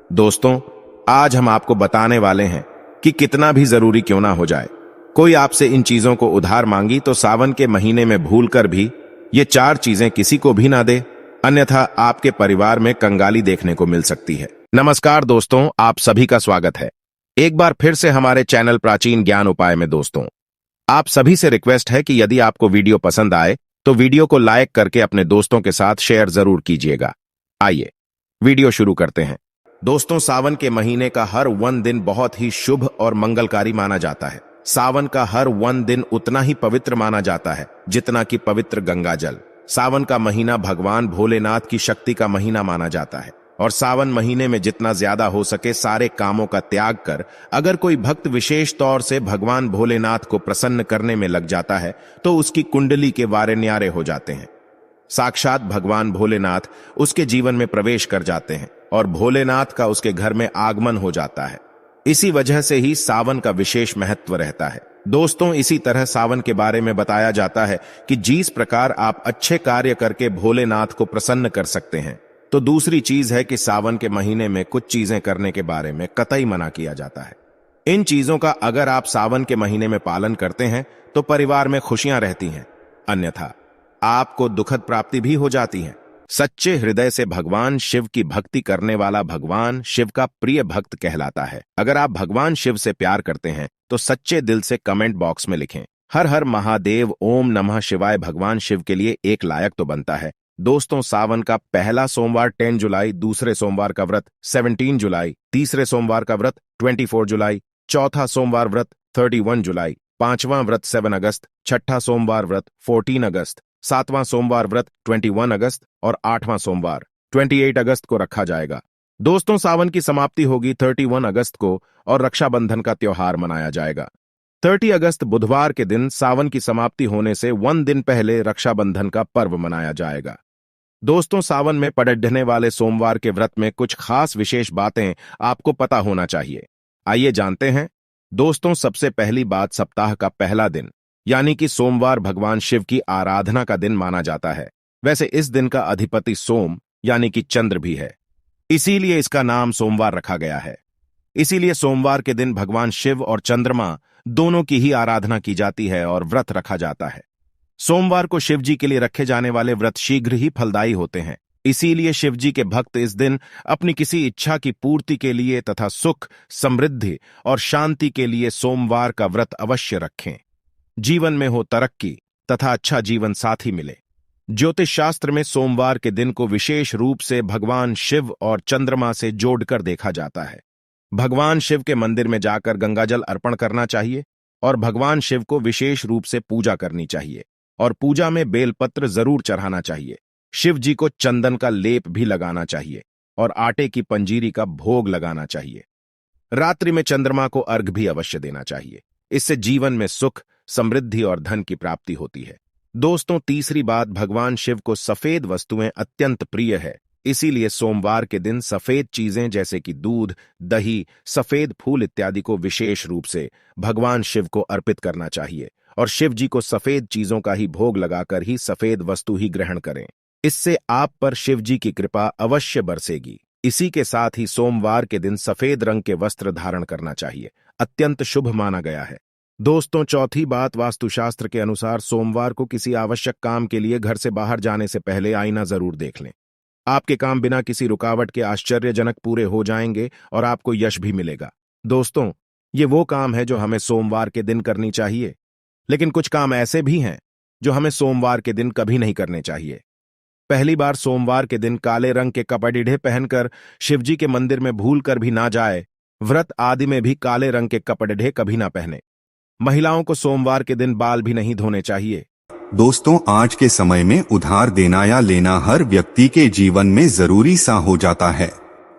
दोस्तों, आज हम आपको बताने वाले हैं कि कितना भी जरूरी क्यों ना हो जाए, कोई आपसे इन चीजों को उधार मांगी तो सावन के महीने में भूलकर भी ये 4 चीजें किसी को भी ना दे, अन्यथा आपके परिवार में कंगाली देखने को मिल सकती है। नमस्कार दोस्तों, आप सभी का स्वागत है एक बार फिर से हमारे चैनल प्राचीन ज्ञान उपाय में। दोस्तों, आप सभी से रिक्वेस्ट है कि यदि आपको वीडियो पसंद आए तो वीडियो को लाइक करके अपने दोस्तों के साथ शेयर जरूर कीजिएगा। आइए वीडियो शुरू करते हैं। दोस्तों, सावन के महीने का हर 1 दिन बहुत ही शुभ और मंगलकारी माना जाता है। सावन का हर 1 दिन उतना ही पवित्र माना जाता है जितना कि पवित्र गंगा जल। सावन का महीना भगवान भोलेनाथ की शक्ति का महीना माना जाता है और सावन महीने में जितना ज्यादा हो सके सारे कामों का त्याग कर अगर कोई भक्त विशेष तौर से भगवान भोलेनाथ को प्रसन्न करने में लग जाता है तो उसकी कुंडली के वारे न्यारे हो जाते हैं। साक्षात भगवान भोलेनाथ उसके जीवन में प्रवेश कर जाते हैं और भोलेनाथ का उसके घर में आगमन हो जाता है। इसी वजह से ही सावन का विशेष महत्व रहता है। दोस्तों, इसी तरह सावन के बारे में बताया जाता है कि जिस प्रकार आप अच्छे कार्य करके भोलेनाथ को प्रसन्न कर सकते हैं, तो दूसरी चीज है कि सावन के महीने में कुछ चीजें करने के बारे में कतई मना किया जाता है। इन चीजों का अगर आप सावन के महीने में पालन करते हैं तो परिवार में खुशियां रहती हैं, अन्यथा आपको दुखद प्राप्ति भी हो जाती है। सच्चे हृदय से भगवान शिव की भक्ति करने वाला भगवान शिव का प्रिय भक्त कहलाता है। अगर आप भगवान शिव से प्यार करते हैं तो सच्चे दिल से कमेंट बॉक्स में लिखें हर हर महादेव, ओम नमः शिवाय। भगवान शिव के लिए एक लायक तो बनता है। दोस्तों, सावन का पहला सोमवार 10 जुलाई, दूसरे सोमवार का व्रत 17 जुलाई, तीसरे सोमवार का व्रत 24 जुलाई, चौथा सोमवार व्रत 31 जुलाई, पांचवां व्रत 7 अगस्त, छठा सोमवार व्रत 14 अगस्त, सातवां सोमवार व्रत 21 अगस्त और 8वां सोमवार 28 अगस्त को रखा जाएगा। दोस्तों, सावन की समाप्ति होगी 31 अगस्त को और रक्षाबंधन का त्योहार मनाया जाएगा। 30 अगस्त बुधवार के दिन सावन की समाप्ति होने से 1 दिन पहले रक्षाबंधन का पर्व मनाया जाएगा। दोस्तों, सावन में पड़ने वाले सोमवार के व्रत में कुछ खास विशेष बातें आपको पता होना चाहिए। आइए जानते हैं। दोस्तों, सबसे पहली बात, सप्ताह का पहला दिन यानी कि सोमवार भगवान शिव की आराधना का दिन माना जाता है। वैसे इस दिन का अधिपति सोम यानी कि चंद्र भी है, इसीलिए इसका नाम सोमवार रखा गया है। इसीलिए सोमवार के दिन भगवान शिव और चंद्रमा दोनों की ही आराधना की जाती है और व्रत रखा जाता है। सोमवार को शिव जी के लिए रखे जाने वाले व्रत शीघ्र ही फलदायी होते हैं। इसीलिए शिव जी के भक्त इस दिन अपनी किसी इच्छा की पूर्ति के लिए तथा सुख, समृद्धि और शांति के लिए सोमवार का व्रत अवश्य रखें। जीवन में हो तरक्की तथा अच्छा जीवन साथी मिले। ज्योतिष शास्त्र में सोमवार के दिन को विशेष रूप से भगवान शिव और चंद्रमा से जोड़कर देखा जाता है। भगवान शिव के मंदिर में जाकर गंगाजल अर्पण करना चाहिए और भगवान शिव को विशेष रूप से पूजा करनी चाहिए और पूजा में बेलपत्र जरूर चढ़ाना चाहिए। शिव जी को चंदन का लेप भी लगाना चाहिए और आटे की पंजीरी का भोग लगाना चाहिए। रात्रि में चंद्रमा को अर्घ भी अवश्य देना चाहिए। इससे जीवन में सुख, समृद्धि और धन की प्राप्ति होती है। दोस्तों, तीसरी बात, भगवान शिव को सफेद वस्तुएं अत्यंत प्रिय है। इसीलिए सोमवार के दिन सफेद चीजें जैसे कि दूध, दही, सफेद फूल इत्यादि को विशेष रूप से भगवान शिव को अर्पित करना चाहिए और शिव जी को सफेद चीजों का ही भोग लगाकर ही सफेद वस्तु ही ग्रहण करें। इससे आप पर शिव जी की कृपा अवश्य बरसेगी। इसी के साथ ही सोमवार के दिन सफेद रंग के वस्त्र धारण करना चाहिए, अत्यंत शुभ माना गया है। दोस्तों, चौथी बात, वास्तुशास्त्र के अनुसार सोमवार को किसी आवश्यक काम के लिए घर से बाहर जाने से पहले आईना जरूर देख लें। आपके काम बिना किसी रुकावट के आश्चर्यजनक पूरे हो जाएंगे और आपको यश भी मिलेगा। दोस्तों, ये वो काम है जो हमें सोमवार के दिन करनी चाहिए, लेकिन कुछ काम ऐसे भी हैं जो हमें सोमवार के दिन कभी नहीं करने चाहिए। पहली बार, सोमवार के दिन काले रंग के कपड़े पहनकर शिवजी के मंदिर में भूल कर भी ना जाए। व्रत आदि में भी काले रंग के कपड़े कभी ना पहने। महिलाओं को सोमवार के दिन बाल भी नहीं धोने चाहिए। दोस्तों, आज के समय में उधार देना या लेना हर व्यक्ति के जीवन में जरूरी सा हो जाता है।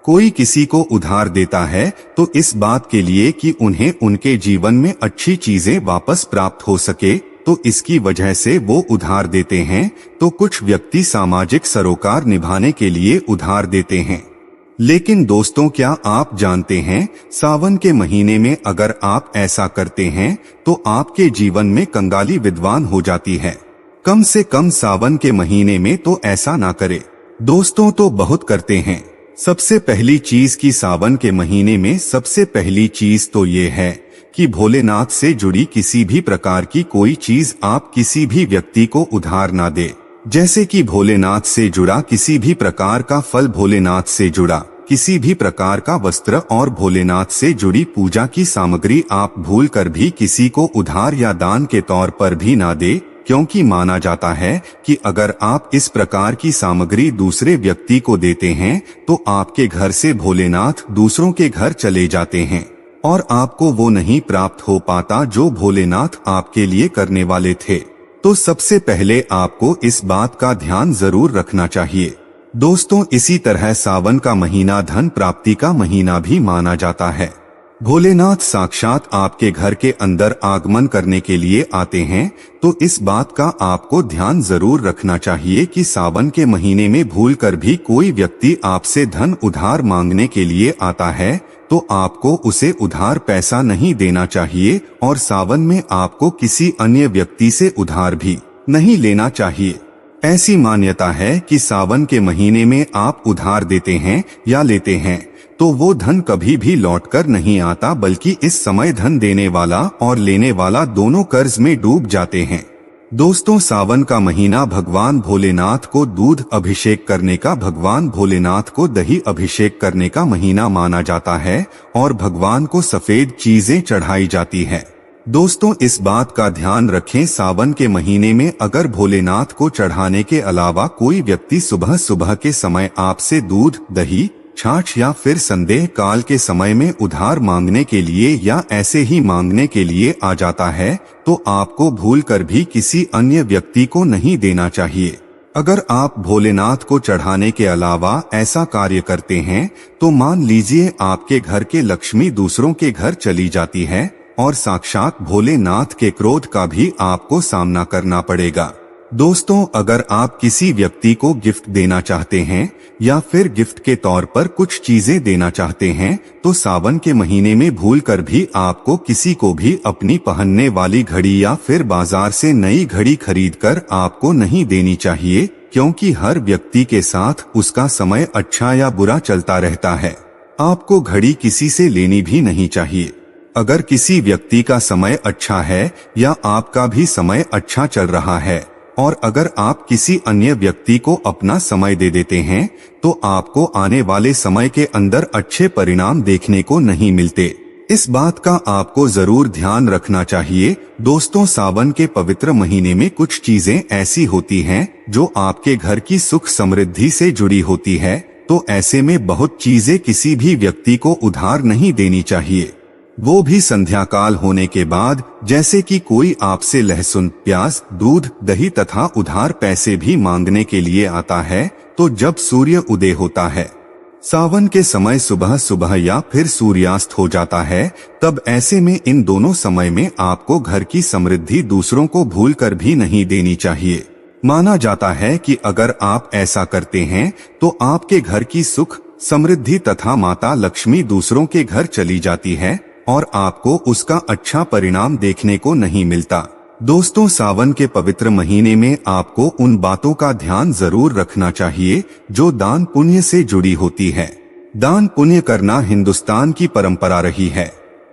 कोई किसी को उधार देता है तो इस बात के लिए कि उन्हें उनके जीवन में अच्छी चीजें वापस प्राप्त हो सके, तो इसकी वजह से वो उधार देते हैं। तो कुछ व्यक्ति सामाजिक सरोकार निभाने के लिए उधार देते हैं। लेकिन दोस्तों, क्या आप जानते हैं, सावन के महीने में अगर आप ऐसा करते हैं तो आपके जीवन में कंगाली विद्वान हो जाती है। कम से कम सावन के महीने में तो ऐसा ना करें। दोस्तों, तो बहुत करते हैं। सबसे पहली चीज की सावन के महीने में सबसे पहली चीज तो ये है कि भोलेनाथ से जुड़ी किसी भी प्रकार की कोई चीज आप किसी भी व्यक्ति को उधार ना दे। जैसे कि भोलेनाथ से जुड़ा किसी भी प्रकार का फल, भोलेनाथ से जुड़ा किसी भी प्रकार का वस्त्र और भोलेनाथ से जुड़ी पूजा की सामग्री आप भूल कर भी किसी को उधार या दान के तौर पर भी ना दे, क्योंकि माना जाता है कि अगर आप इस प्रकार की सामग्री दूसरे व्यक्ति को देते हैं तो आपके घर से भोलेनाथ दूसरों के घर चले जाते हैं और आपको वो नहीं प्राप्त हो पाता जो भोलेनाथ आपके लिए करने वाले थे। तो सबसे पहले आपको इस बात का ध्यान जरूर रखना चाहिए। दोस्तों, इसी तरह सावन का महीना धन प्राप्ति का महीना भी माना जाता है। भोलेनाथ साक्षात आपके घर के अंदर आगमन करने के लिए आते हैं, तो इस बात का आपको ध्यान जरूर रखना चाहिए कि सावन के महीने में भूलकर भी कोई व्यक्ति आपसे धन उधार मांगने के लिए आता है तो आपको उसे उधार पैसा नहीं देना चाहिए और सावन में आपको किसी अन्य व्यक्ति से उधार भी नहीं लेना चाहिए। ऐसी मान्यता है कि सावन के महीने में आप उधार देते हैं या लेते हैं तो वो धन कभी भी लौटकर नहीं आता, बल्कि इस समय धन देने वाला और लेने वाला दोनों कर्ज में डूब जाते हैं। दोस्तों, सावन का महीना भगवान भोलेनाथ को दूध अभिषेक करने का, भगवान भोलेनाथ को दही अभिषेक करने का महीना माना जाता है और भगवान को सफेद चीजें चढ़ाई जाती है। दोस्तों, इस बात का ध्यान रखें, सावन के महीने में अगर भोलेनाथ को चढ़ाने के अलावा कोई व्यक्ति सुबह सुबह के समय आपसे दूध, दही, छाछ या फिर संदेह काल के समय में उधार मांगने के लिए या ऐसे ही मांगने के लिए आ जाता है तो आपको भूलकर भी किसी अन्य व्यक्ति को नहीं देना चाहिए। अगर आप भोलेनाथ को चढ़ाने के अलावा ऐसा कार्य करते हैं तो मान लीजिए आपके घर के लक्ष्मी दूसरों के घर चली जाती है और साक्षात भोलेनाथ के क्रोध का भी आपको सामना करना पड़ेगा। दोस्तों, अगर आप किसी व्यक्ति को गिफ्ट देना चाहते हैं या फिर गिफ्ट के तौर पर कुछ चीजें देना चाहते हैं तो सावन के महीने में भूलकर भी आपको किसी को भी अपनी पहनने वाली घड़ी या फिर बाजार से नई घड़ी खरीदकर आपको नहीं देनी चाहिए, क्योंकि हर व्यक्ति के साथ उसका समय अच्छा या बुरा चलता रहता है। आपको घड़ी किसी से लेनी भी नहीं चाहिए। अगर किसी व्यक्ति का समय अच्छा है या आपका भी समय अच्छा चल रहा है और अगर आप किसी अन्य व्यक्ति को अपना समय दे देते हैं तो आपको आने वाले समय के अंदर अच्छे परिणाम देखने को नहीं मिलते। इस बात का आपको जरूर ध्यान रखना चाहिए। दोस्तों, सावन के पवित्र महीने में कुछ चीजें ऐसी होती हैं जो आपके घर की सुख समृद्धि से जुड़ी होती है, तो ऐसे में बहुत चीजें किसी भी व्यक्ति को उधार नहीं देनी चाहिए, वो भी संध्या काल होने के बाद। जैसे कि कोई आपसे लहसुन, प्याज, दूध, दही तथा उधार पैसे भी मांगने के लिए आता है तो जब सूर्य उदय होता है, सावन के समय सुबह सुबह या फिर सूर्यास्त हो जाता है, तब ऐसे में इन दोनों समय में आपको घर की समृद्धि दूसरों को भूलकर भी नहीं देनी चाहिए। माना जाता है कि अगर आप ऐसा करते हैं तो आपके घर की सुख समृद्धि तथा माता लक्ष्मी दूसरों के घर चली जाती है और आपको उसका अच्छा परिणाम देखने को नहीं मिलता। दोस्तों, सावन के पवित्र महीने में आपको उन बातों का ध्यान जरूर रखना चाहिए जो दान पुण्य से जुड़ी होती है। दान पुण्य करना हिंदुस्तान की परंपरा रही है।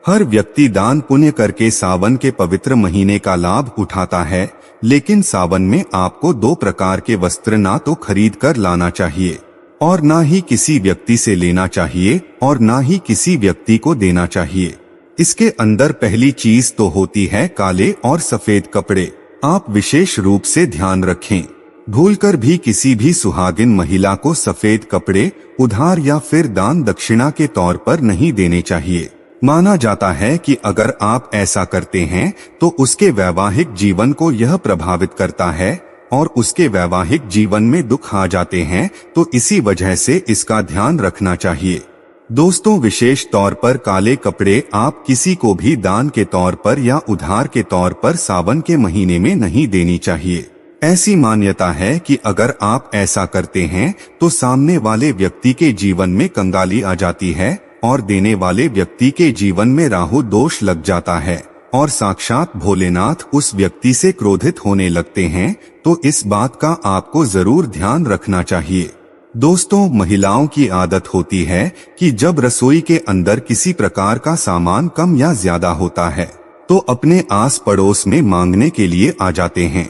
हर व्यक्ति दान पुण्य करके सावन के पवित्र महीने का लाभ उठाता है, लेकिन सावन में आपको 2 प्रकार के वस्त्र ना तो खरीद कर लाना चाहिए और ना ही किसी व्यक्ति से लेना चाहिए और ना ही किसी व्यक्ति को देना चाहिए। इसके अंदर पहली चीज तो होती है काले और सफेद कपड़े। आप विशेष रूप से ध्यान रखें, भूलकर भी किसी भी सुहागिन महिला को सफेद कपड़े उधार या फिर दान दक्षिणा के तौर पर नहीं देने चाहिए। माना जाता है कि अगर आप ऐसा करते हैं तो उसके वैवाहिक जीवन को यह प्रभावित करता है और उसके वैवाहिक जीवन में दुख आ जाते हैं, तो इसी वजह से इसका ध्यान रखना चाहिए। दोस्तों, विशेष तौर पर काले कपड़े आप किसी को भी दान के तौर पर या उधार के तौर पर सावन के महीने में नहीं देनी चाहिए। ऐसी मान्यता है कि अगर आप ऐसा करते हैं तो सामने वाले व्यक्ति के जीवन में कंगाली आ जाती है और देने वाले व्यक्ति के जीवन में राहु दोष लग जाता है और साक्षात भोलेनाथ उस व्यक्ति से क्रोधित होने लगते हैं। तो इस बात का आपको जरूर ध्यान रखना चाहिए। दोस्तों, महिलाओं की आदत होती है कि जब रसोई के अंदर किसी प्रकार का सामान कम या ज्यादा होता है तो अपने आस पड़ोस में मांगने के लिए आ जाते हैं।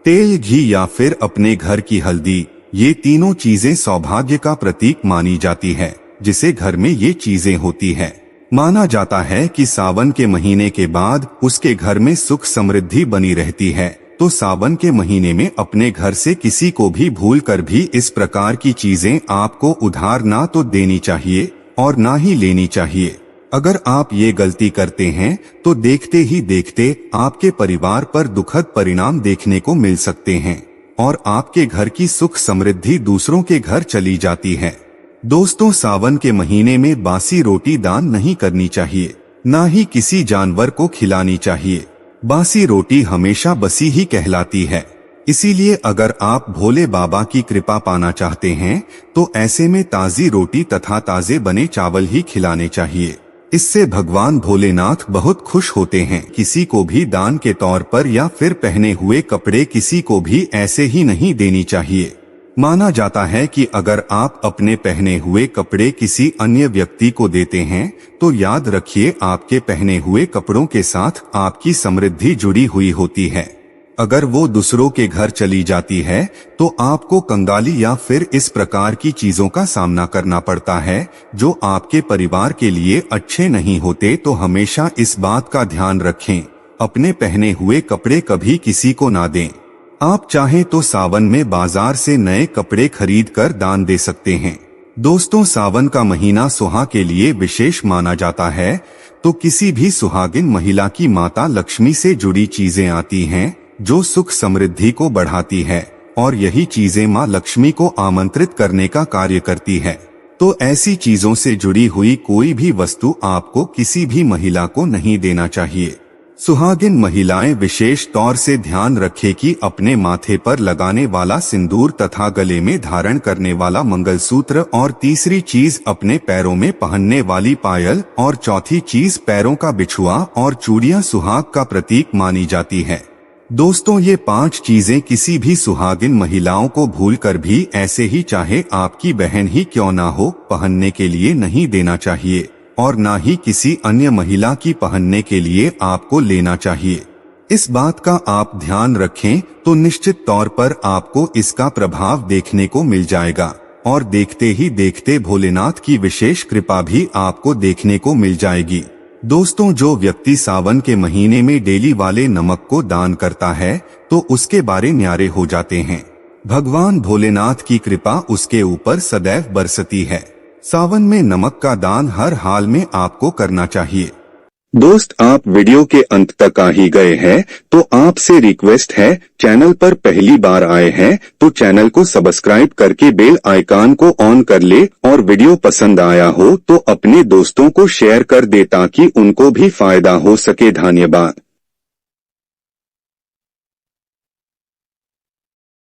तेल, घी या फिर अपने घर की हल्दी, ये तीनों चीजें सौभाग्य का प्रतीक मानी जाती है। जिसे घर में ये चीजें होती है, माना जाता है कि सावन के महीने के बाद उसके घर में सुख समृद्धि बनी रहती है। तो सावन के महीने में अपने घर से किसी को भी भूल कर भी इस प्रकार की चीजें आपको उधार ना तो देनी चाहिए और ना ही लेनी चाहिए। अगर आप ये गलती करते हैं तो देखते ही देखते आपके परिवार पर दुखद परिणाम देखने को मिल सकते हैं और आपके घर की सुख समृद्धि दूसरों के घर चली जाती है। दोस्तों, सावन के महीने में बासी रोटी दान नहीं करनी चाहिए, ना ही किसी जानवर को खिलानी चाहिए। बासी रोटी हमेशा बसी ही कहलाती है। इसीलिए अगर आप भोले बाबा की कृपा पाना चाहते हैं तो ऐसे में ताजी रोटी तथा ताजे बने चावल ही खिलाने चाहिए। इससे भगवान भोलेनाथ बहुत खुश होते हैं। किसी को भी दान के तौर पर या फिर पहने हुए कपड़े किसी को भी ऐसे ही नहीं देनी चाहिए। माना जाता है कि अगर आप अपने पहने हुए कपड़े किसी अन्य व्यक्ति को देते हैं तो याद रखिए आपके पहने हुए कपड़ों के साथ आपकी समृद्धि जुड़ी हुई होती है। अगर वो दूसरों के घर चली जाती है तो आपको कंगाली या फिर इस प्रकार की चीजों का सामना करना पड़ता है जो आपके परिवार के लिए अच्छे नहीं होते। तो हमेशा इस बात का ध्यान रखें, अपने पहने हुए कपड़े कभी किसी को ना दें। आप चाहें तो सावन में बाजार से नए कपड़े खरीद कर दान दे सकते हैं। दोस्तों, सावन का महीना सुहाग के लिए विशेष माना जाता है। तो किसी भी सुहागिन महिला की माता लक्ष्मी से जुड़ी चीजें आती हैं जो सुख समृद्धि को बढ़ाती है और यही चीजें मां लक्ष्मी को आमंत्रित करने का कार्य करती है। तो ऐसी चीजों से जुड़ी हुई कोई भी वस्तु आपको किसी भी महिला को नहीं देना चाहिए। सुहागिन महिलाएं विशेष तौर से ध्यान रखें कि अपने माथे पर लगाने वाला सिंदूर तथा गले में धारण करने वाला मंगलसूत्र और तीसरी चीज अपने पैरों में पहनने वाली पायल और चौथी चीज पैरों का बिछुआ और चूड़ियां सुहाग का प्रतीक मानी जाती है। दोस्तों, ये 5 चीजें किसी भी सुहागिन महिलाओं को भूलकर भी ऐसे ही चाहे आपकी बहन ही क्यों ना हो पहनने के लिए नहीं देना चाहिए और ना ही किसी अन्य महिला की पहनने के लिए आपको लेना चाहिए। इस बात का आप ध्यान रखें तो निश्चित तौर पर आपको इसका प्रभाव देखने को मिल जाएगा और देखते ही देखते भोलेनाथ की विशेष कृपा भी आपको देखने को मिल जाएगी। दोस्तों, जो व्यक्ति सावन के महीने में डेली वाले नमक को दान करता है तो उसके बारे न्यारे हो जाते हैं। भगवान भोलेनाथ की कृपा उसके ऊपर सदैव बरसती है। सावन में नमक का दान हर हाल में आपको करना चाहिए। दोस्त, आप वीडियो के अंत तक आ ही गए हैं तो आपसे रिक्वेस्ट है, चैनल पर पहली बार आए हैं तो चैनल को सब्सक्राइब करके बेल आइकन को ऑन कर ले और वीडियो पसंद आया हो तो अपने दोस्तों को शेयर कर दे ताकि उनको भी फायदा हो सके। धन्यवाद।